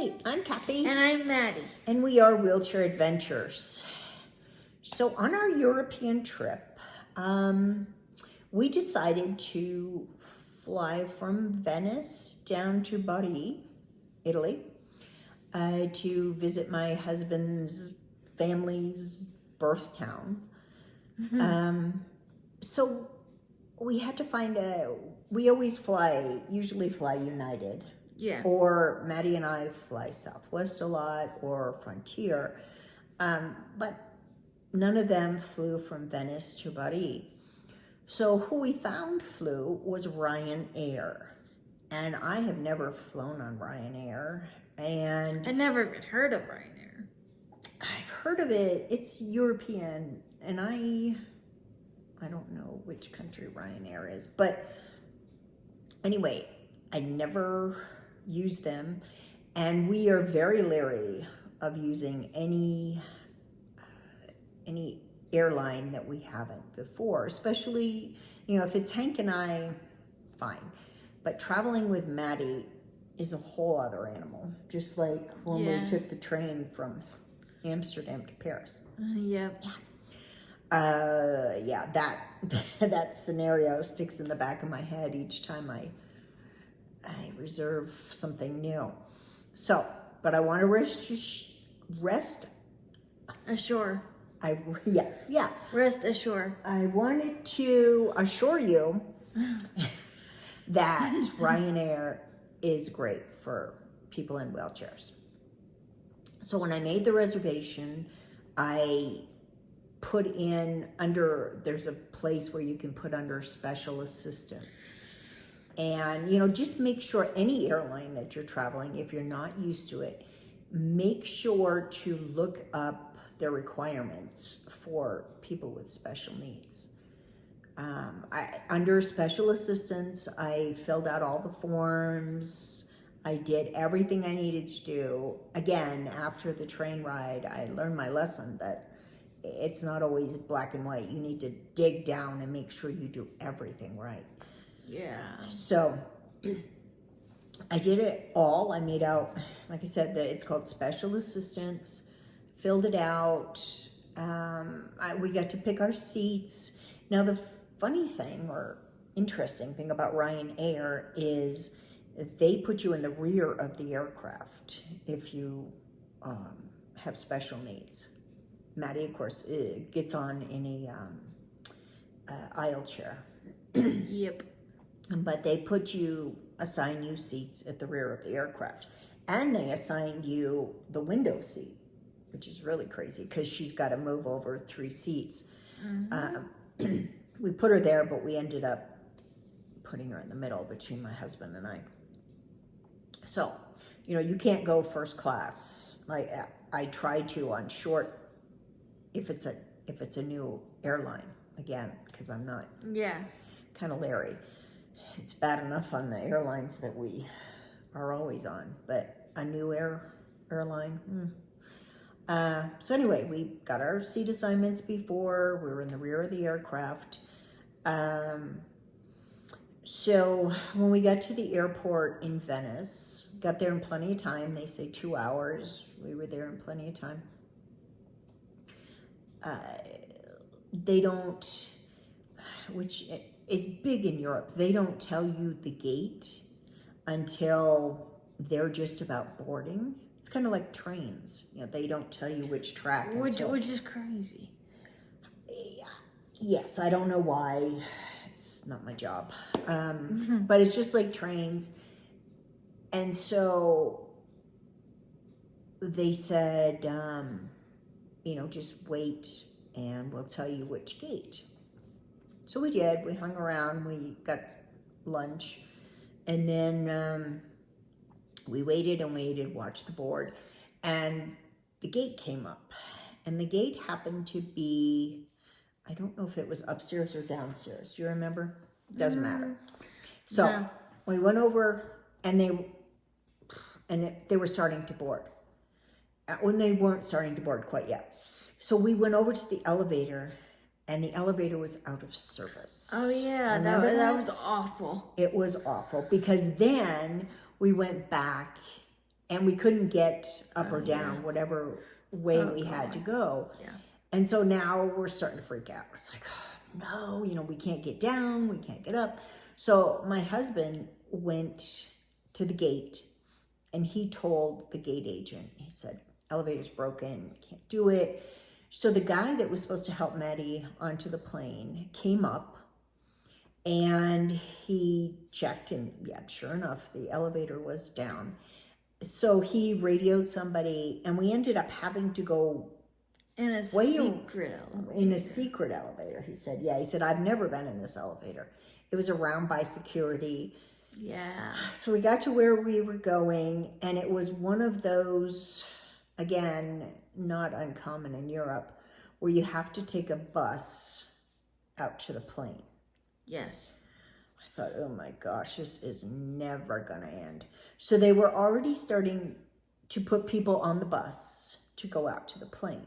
Hi, I'm Kathy. And I'm Maddie. And we are Wheelchair Adventures. So on our European trip, we decided to fly from Venice down to Bari, Italy, to visit my husband's family's birth town. So we had to find we always usually fly United. Yeah. Or Maddie and I fly Southwest a lot, or Frontier, but none of them flew from Venice to Bari. So who we found flew was Ryanair, and I have never flown on Ryanair, and I never even heard of Ryanair. I've heard of it. It's European, and I don't know which country Ryanair is, but anyway, I never use them, and we are very leery of using any airline that we haven't before, especially, if it's Hank and I, fine, but traveling with Maddie is a whole other animal, just like when we took the train from Amsterdam to Paris. Yep. That scenario sticks in the back of my head each time I reserve something new. So, but I want to rest Ashore. Rest ashore. I wanted to assure you that Ryanair is great for people in wheelchairs. So when I made the reservation, I put in there's a place where you can put under special assistance. And, just make sure any airline that you're traveling, if you're not used to it, make sure to look up their requirements for people with special needs. Under special assistance, I filled out all the forms. I did everything I needed to do. Again, after the train ride, I learned my lesson that it's not always black and white. You need to dig down and make sure you do everything right. Yeah. So I did it all. I made out, like I said, it's called special assistance, filled it out. We got to pick our seats. Now, the funny thing or interesting thing about Ryanair is they put you in the rear of the aircraft if you have special needs. Maddie, of course, gets on in a aisle chair. Yep. But they assign you seats at the rear of the aircraft. And they assigned you the window seat, which is really crazy because she's got to move over 3 seats. Mm-hmm. We put her there, but we ended up putting her in the middle between my husband and I. So, you can't go first class. Like I tried to on short, if it's a new airline, again, because I'm not kind of leery. It's bad enough on the airlines that we are always on, but a new airline. So anyway, we got our seat assignments before. We were in the rear of the aircraft. So when we got to the airport in Venice, got there in plenty of time. They say 2 hours. We were there in plenty of time. They don't, which is big in Europe, they don't tell you the gate until they're just about boarding. It's kind of like trains. They don't tell you which track. Which is crazy. Yes, I don't know why. It's not my job. But it's just like trains. And so they said, just wait and we'll tell you which gate. So we did. We hung around. We got lunch. And then we waited, watched the board. And the gate came up. And the gate happened to be, I don't know if it was upstairs or downstairs. Do you remember? Doesn't matter. So we went over and they were starting to board. When they weren't starting to board quite yet. So we went over to the elevator and the elevator was out of service. Oh yeah, that was awful. It was awful because then we went back and we couldn't get up or Oh, down, yeah. whatever way Oh, we had to God. go. Yeah. And so now we're starting to freak out. It's like, oh, no, we can't get down, we can't get up. So my husband went to the gate and he told the gate agent, he said, elevator's broken, can't do it. So the guy that was supposed to help Maddie onto the plane came up and he checked, and yeah, sure enough, the elevator was down. So he radioed somebody, and we ended up having to go In a Way- secret elevator. in a secret elevator. He said, yeah, he said, I've never been in this elevator. It was around by security. Yeah. So we got to where we were going, and it was one of those, again, not uncommon in Europe, where you have to take a bus out to the plane. Yes. I thought, oh my gosh, this is never going to end. So they were already starting to put people on the bus to go out to the plane.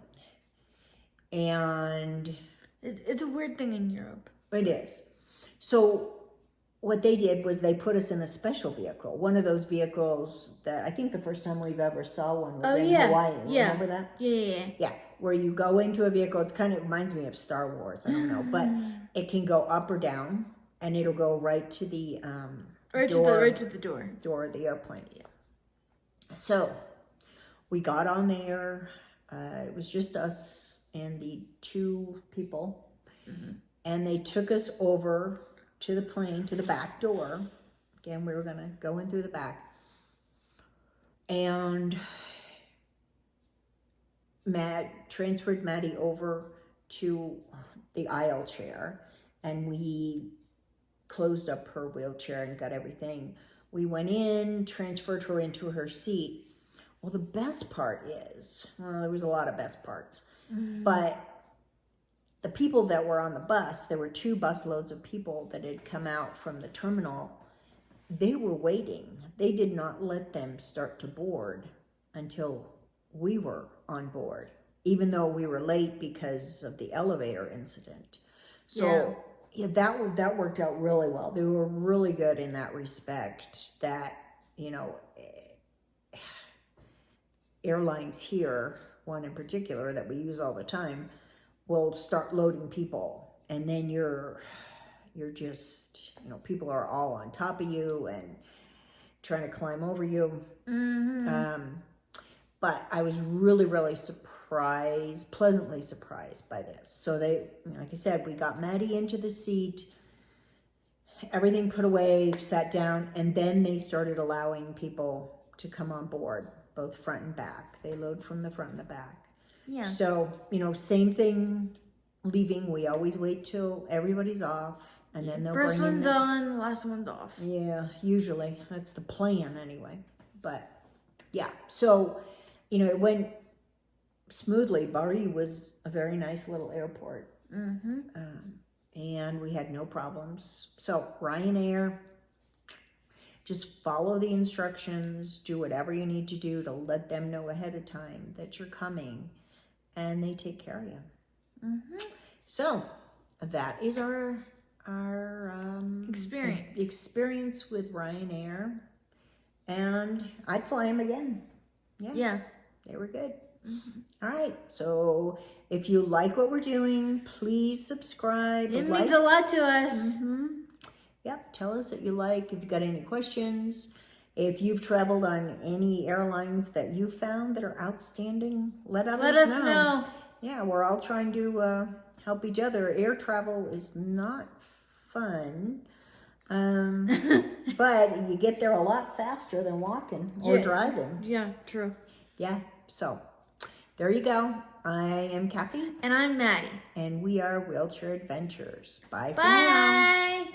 And It's a weird thing in Europe. it is. So what they did was they put us in a special vehicle, one of those vehicles that I think the first time we've ever saw one was in Hawaii. Yeah. Remember that? Yeah. Yeah, where you go into a vehicle. It's kind of reminds me of Star Wars. I don't know, but it can go up or down, and it'll go right to the Right door to the door. of the airplane. Yeah. So we got on there. It was just us and the two people, and they took us over to the plane, to the back door. Again, we were going to go in through the back. And Matt transferred Maddie over to the aisle chair, and we closed up her wheelchair and got everything. We went in, transferred her into her seat. Well, the best part is, well, there was a lot of best parts, but the people that were on the bus, there were 2 bus loads of people that had come out from the terminal. They were waiting. They did not let them start to board until we were on board, even though we were late because of the elevator incident. So yeah, that worked out really well. They were really good in that respect, that, airlines here, one in particular that we use all the time, will start loading people, and then you're just, people are all on top of you and trying to climb over you. But I was really, really pleasantly surprised by this. So they, like I said, we got Maddie into the seat, everything put away, sat down, and then they started allowing people to come on board, both front and back. They load from the front and the back. Yeah. So, same thing leaving. We always wait till everybody's off, and then they'll First bring in one's on, last one's off. Yeah, usually. That's the plan anyway. But, yeah. So, it went smoothly. Bari was a very nice little airport. And we had no problems. So, Ryanair, just follow the instructions, do whatever you need to do to let them know ahead of time that you're coming, and they take care of you. So that is our experience with Ryanair, and I'd fly them again. Yeah, they were good. All right, so if you like what we're doing, please subscribe. It means a lot to us. Yep, tell us that you like. If you got any questions, if you've traveled on any airlines that you found that are outstanding, let us know. Yeah, we're all trying to help each other. Air travel is not fun, but you get there a lot faster than walking or driving. Yeah, true. Yeah, so there you go. I am Kathy. And I'm Maddie. And we are Wheelchair Adventures. Bye for now. Bye.